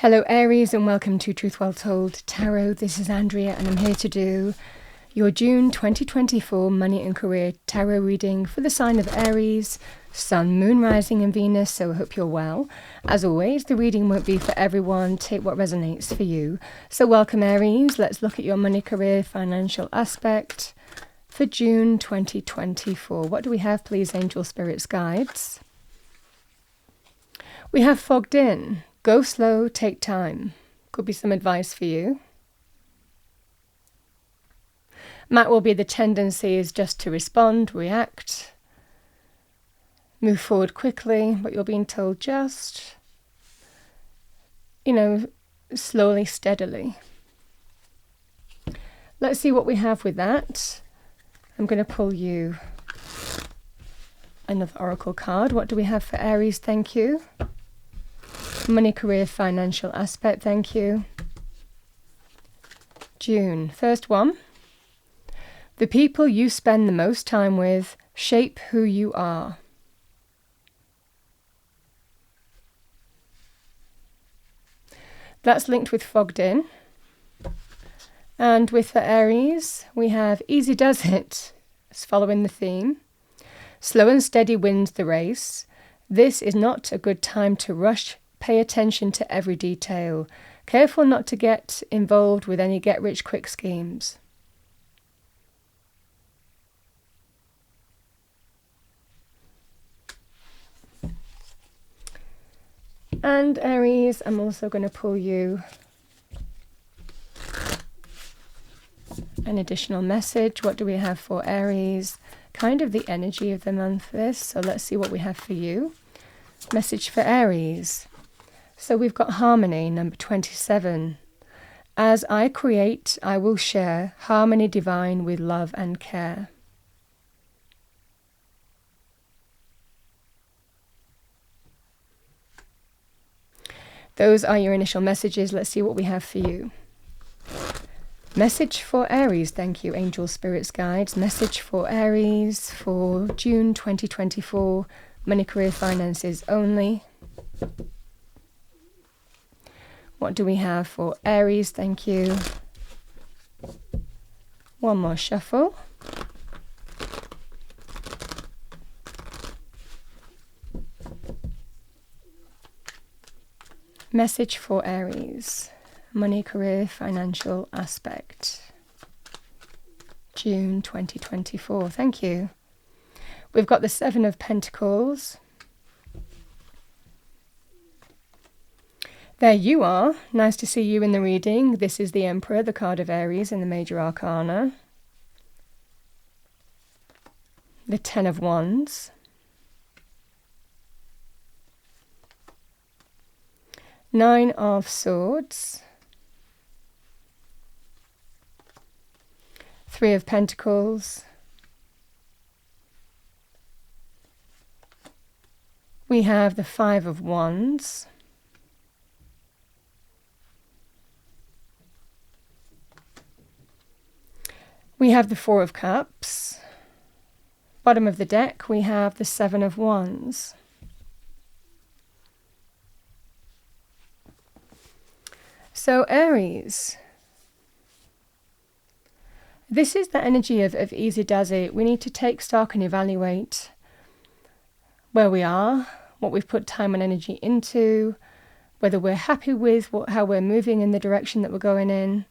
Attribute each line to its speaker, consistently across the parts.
Speaker 1: Hello Aries and welcome to Truth Well Told Tarot. This is Andrea and I'm here to do your June 2024 money and career tarot reading for the sign of Aries, Sun, Moon, Rising and Venus, so I hope you're well. As always, the reading won't be for everyone. Take what resonates for you. So welcome Aries. Let's look at your money, career, financial aspect for June 2024. What do we have, please, angel, spirits, guides? We have fogged in. Go slow, take time. Could be some advice for you. Might well be the tendency is just to respond, react, move forward quickly, but you're being told just, slowly, steadily. Let's see what we have with that. I'm going to pull you another oracle card. What do we have for Aries? Thank you. Money, career, financial aspect, thank you. June, first one. The people you spend the most time with shape who you are. That's linked with fogged in. And with the Aries, we have easy does it. It's following the theme. Slow and steady wins the race. This is not a good time to rush. Pay attention to every detail. Careful not to get involved with any get-rich-quick schemes. And Aries, I'm also going to pull you an additional message. What do we have for Aries? Kind of the energy of the month, this. So let's see what we have for you. Message for Aries. So we've got harmony, number 27. As I create, I will share harmony divine with love and care. Those are your initial messages. Let's see what we have for you. Message for Aries. Thank you, angel, spirits, guides. Message for Aries for June 2024. Money, career, finances only. What do we have for Aries? Thank you. One more shuffle. Message for Aries. Money, career, financial aspect. June 2024. Thank you. We've got the Seven of Pentacles. There you are. Nice to see you in the reading. This is the Emperor, the card of Aries in the Major Arcana. The Ten of Wands. Nine of Swords. Three of Pentacles. We have the Five of Wands. We have the Four of Cups. Bottom of the deck, we have the Seven of Wands. So Aries, this is the energy of easy does it. We need to take stock and evaluate where we are, what we've put time and energy into, whether we're happy with how we're moving in the direction that we're going in,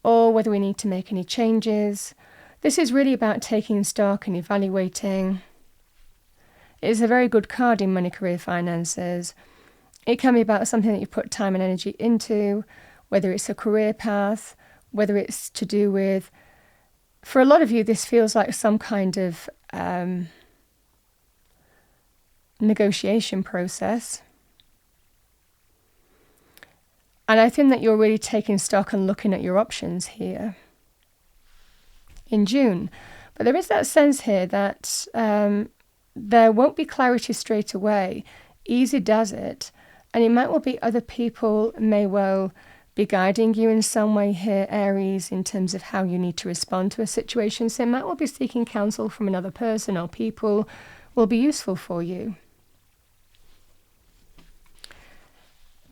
Speaker 1: or whether we need to make any changes. This is really about taking stock and evaluating. It's a very good card in money, career, finances. It can be about something that you put time and energy into, whether it's a career path, whether it's to do with, for a lot of you, this feels like some kind of negotiation process. And I think that you're really taking stock and looking at your options here in June. But there is that sense here that there won't be clarity straight away. Easy does it. And it might well be other people may well be guiding you in some way here, Aries, in terms of how you need to respond to a situation. So it might well be seeking counsel from another person or people will be useful for you.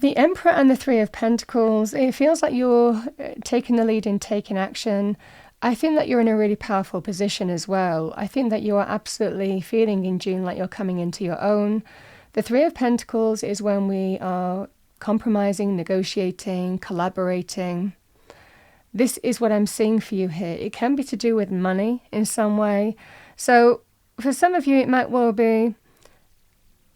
Speaker 1: The Emperor and the Three of Pentacles, it feels like you're taking the lead in taking action. I think that you're in a really powerful position as well. I think that you are absolutely feeling in June like you're coming into your own. The Three of Pentacles is when we are compromising, negotiating, collaborating. This is what I'm seeing for you here. It can be to do with money in some way. So for some of you, it might well be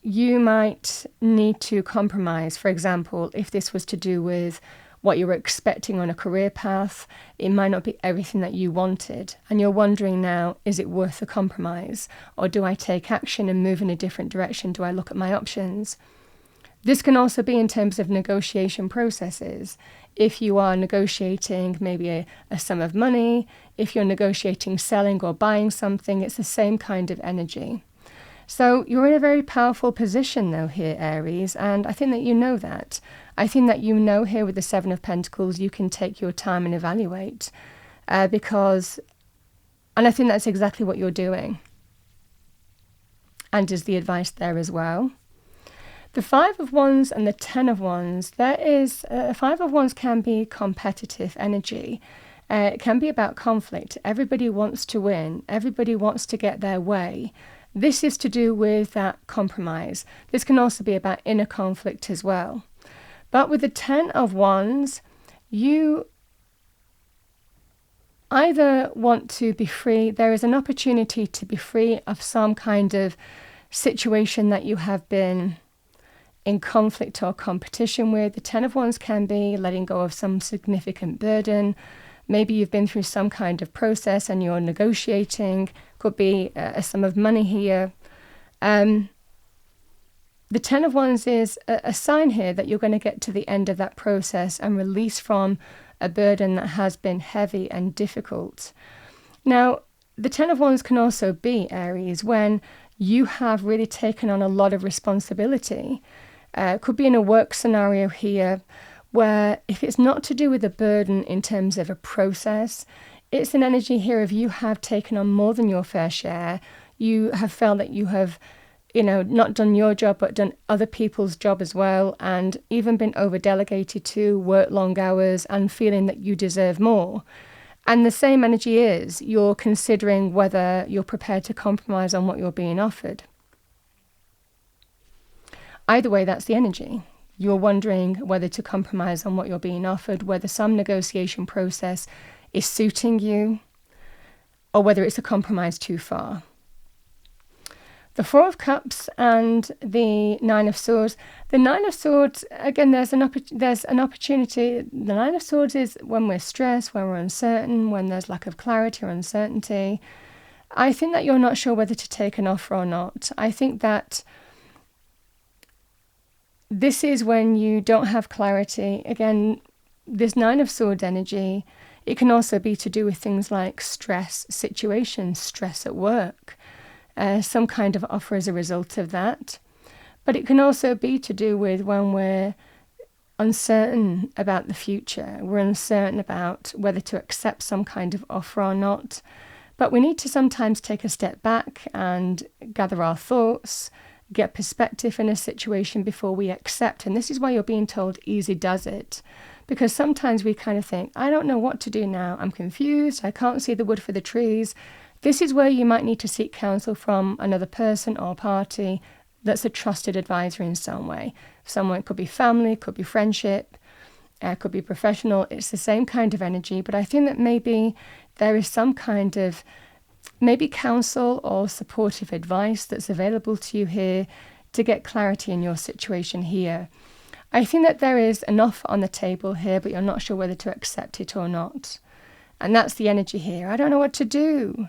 Speaker 1: you might need to compromise. For example, if this was to do with what you were expecting on a career path, it might not be everything that you wanted. And you're wondering now, is it worth the compromise? Or do I take action and move in a different direction? Do I look at my options? This can also be in terms of negotiation processes. If you are negotiating maybe a sum of money, if you're negotiating selling or buying something, it's the same kind of energy. So you're in a very powerful position though here, Aries, and I think that you know that. I think that you know here with the Seven of Pentacles, you can take your time and evaluate and I think that's exactly what you're doing. And is the advice there as well. The Five of Wands and the Ten of Wands, Five of Wands can be competitive energy. It can be about conflict. Everybody wants to win. Everybody wants to get their way. This is to do with that compromise. This can also be about inner conflict as well. But with the Ten of Wands, you either want to be free. There is an opportunity to be free of some kind of situation that you have been in conflict or competition with. The Ten of Wands can be letting go of some significant burden. Maybe you've been through some kind of process and you're negotiating. Could be a sum of money here. The Ten of Wands is a sign here that you're going to get to the end of that process and release from a burden that has been heavy and difficult. Now, the Ten of Wands can also be, Aries, when you have really taken on a lot of responsibility. Could be in a work scenario here where if it's not to do with a burden in terms of a process, it's an energy here of you have taken on more than your fair share. You have felt that you have, not done your job, but done other people's job as well, and even been over-delegated to, work long hours, and feeling that you deserve more. And the same energy is, you're considering whether you're prepared to compromise on what you're being offered. Either way, that's the energy. You're wondering whether to compromise on what you're being offered, whether some negotiation process is suiting you, or whether it's a compromise too far. The Four of Cups and the Nine of Swords. The Nine of Swords, again, there's an opportunity. The Nine of Swords is when we're stressed, when we're uncertain, when there's lack of clarity or uncertainty. I think that you're not sure whether to take an offer or not. I think that this is when you don't have clarity. Again, this Nine of Swords energy, it can also be to do with things like stress situations, stress at work, some kind of offer as a result of that. But it can also be to do with when we're uncertain about the future. We're uncertain about whether to accept some kind of offer or not. But we need to sometimes take a step back and gather our thoughts, get perspective in a situation before we accept. And this is why you're being told easy does it. Because sometimes we kind of think, I don't know what to do now. I'm confused. I can't see the wood for the trees. This is where you might need to seek counsel from another person or party that's a trusted advisor in some way. Someone, could be family, could be friendship, could be professional. It's the same kind of energy. But I think that maybe there is some kind of maybe counsel or supportive advice that's available to you here to get clarity in your situation here. I think that there is an offer on the table here, but you're not sure whether to accept it or not. And that's the energy here. I don't know what to do.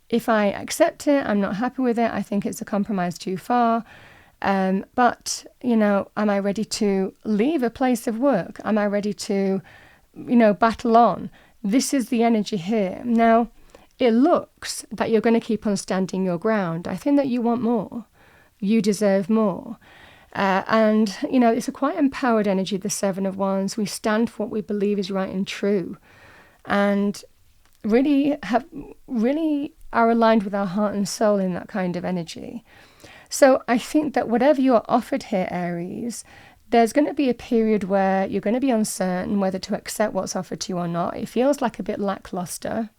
Speaker 1: If I accept it, I'm not happy with it. I think it's a compromise too far. But, am I ready to leave a place of work? Am I ready to, battle on? This is the energy here. Now, it looks that you're going to keep on standing your ground. I think that you want more. You deserve more. And it's a quite empowered energy, the Seven of Wands. We stand for what we believe is right and true. And really are aligned with our heart and soul in that kind of energy. So I think that whatever you are offered here, Aries, there's going to be a period where you're going to be uncertain whether to accept what's offered to you or not. It feels like a bit lackluster.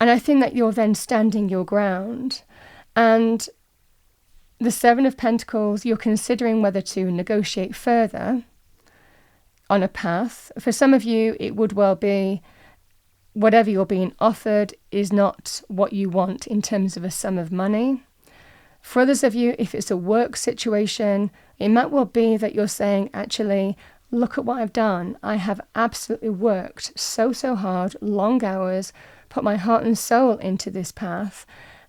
Speaker 1: And I think that you're then standing your ground. And the Seven of Pentacles, you're considering whether to negotiate further on a path. For some of you, it would well be whatever you're being offered is not what you want in terms of a sum of money. For others of you, if it's a work situation, it might well be that you're saying, actually, look at what I've done. I have absolutely worked so hard, long hours, put my heart and soul into this path,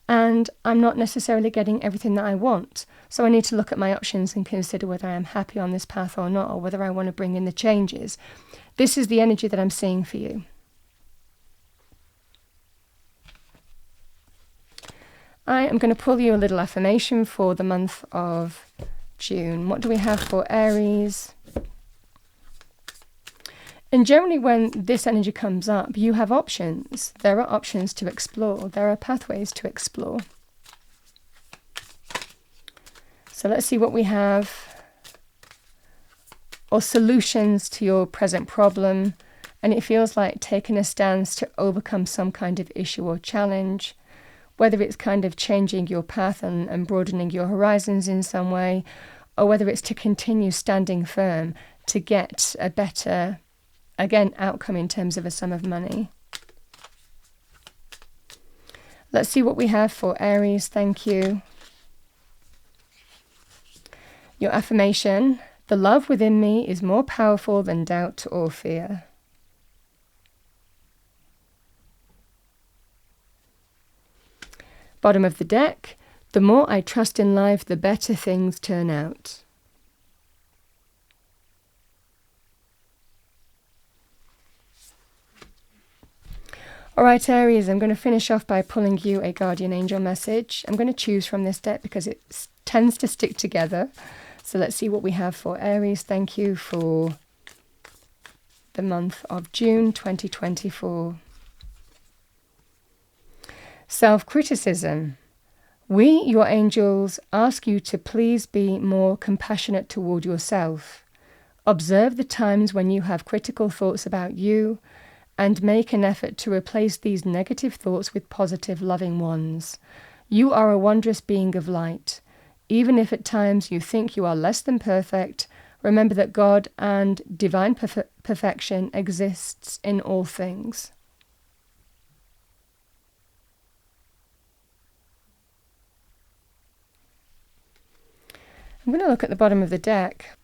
Speaker 1: and I'm not necessarily getting everything that I want. So I need to look at my options and consider whether I am happy on this path or not, or whether I want to bring in the changes. This is the energy that I'm seeing for you. I am going to pull you a little affirmation for the month of June. What do we have for Aries? And generally when this energy comes up, you have options. There are options to explore. There are pathways to explore. So let's see what we have. Or solutions to your present problem. And it feels like taking a stance to overcome some kind of issue or challenge. Whether it's kind of changing your path and broadening your horizons in some way, or whether it's to continue standing firm to get a better, again, outcome in terms of a sum of money. Let's see what we have for Aries. Thank you. Your affirmation: the love within me is more powerful than doubt or fear. Bottom of the deck: the more I trust in life, the better things turn out. All right, Aries, I'm going to finish off by pulling you a guardian angel message. I'm going to choose from this deck because it tends to stick together. So let's see what we have for Aries. Thank you for the month of June 2024. Self-criticism. We, your angels, ask you to please be more compassionate toward yourself. Observe the times when you have critical thoughts about you and make an effort to replace these negative thoughts with positive, loving ones. You are a wondrous being of light. Even if at times you think you are less than perfect, remember that God and divine perfection exists in all things. I'm going to look at the bottom of the deck.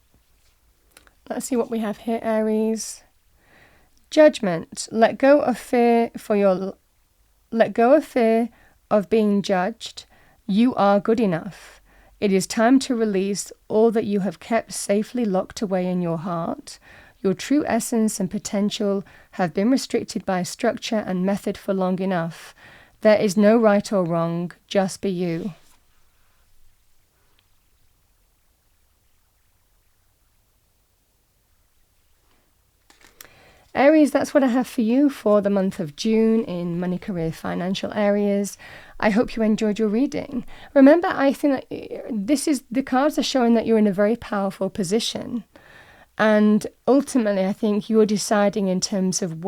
Speaker 1: Let's see what we have here, Aries. Judgment. Let go of fear of being judged. You are good enough. It is time to release all that you have kept safely locked away in your heart. Your true essence and potential have been restricted by structure and method for long enough. There is no right or wrong, just be you. Aries, that's what I have for you for the month of June in money, career, financial areas. I hope you enjoyed your reading. Remember, I think that the cards are showing that you're in a very powerful position. And ultimately, I think you're deciding in terms of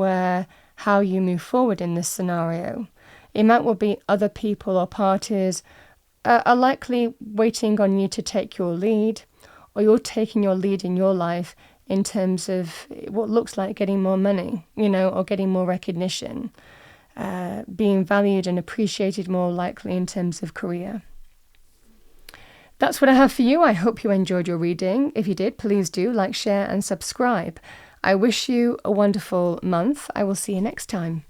Speaker 1: how you move forward in this scenario. It might well be other people or parties are likely waiting on you to take your lead, or you're taking your lead in your life in terms of what looks like getting more money, or getting more recognition, being valued and appreciated more likely in terms of career. That's what I have for you. I hope you enjoyed your reading. If you did, please do like, share and subscribe. I wish you a wonderful month. I will see you next time.